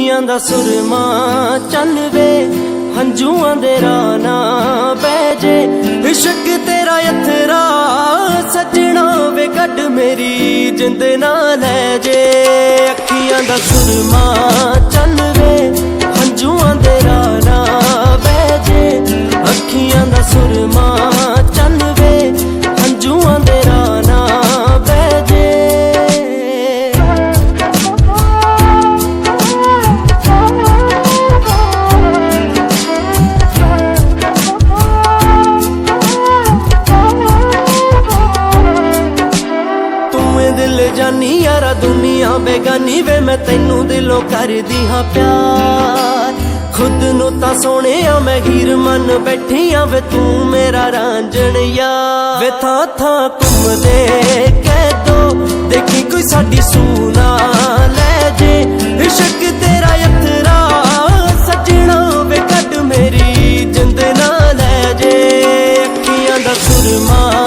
ਅੱਖੀਆਂ ਦਾ ਸੁਰਮਾ ਚੱਲ ਵੇ ਹੰਝੂਆਂ ਦੇ ਰਾਹ ਨਾ ਬਹਿ ਜੇ ਇਸ਼ਕ ਤੇਰਾ ਅਥਰਾ ਸੱਜਣਾ ਵੇ ਕੱਢ ਮੇਰੀ ਜਿੰਦ ਨਾ ਲੈ ਜੇ ਅੱਖੀਆਂ ਦਾ ਸੁਰਮਾ ਚੱਲ ਵੇ ਹੰਝੂਆਂ ਦੇ ਰਾਹ ਨਾ ਬਹਿ ਜੇ ਅੱਖੀਆਂ ਦਾ ਸੁਰਮਾ ਚੱਲ ਵੇ ਹੰਝੂਆਂ ਦੇ ਰਾਹ ਨਾ ਬਹਿ ਜੇ दिल जानी यारा दुनिया बेगानी वे मैं तैनू दिलों करदी हाँ प्यार खुद नू तां सोहणिया मैं हीर मन बैठी हाँ वे तू मेरा रांझण यार वे थां थां घुमदे कह दो देखी कोई साडी सूना लै जे इश्क तेरा अथरा सजना वे कढ मेरी जिंद ना लै जे अखियां दा सुरमा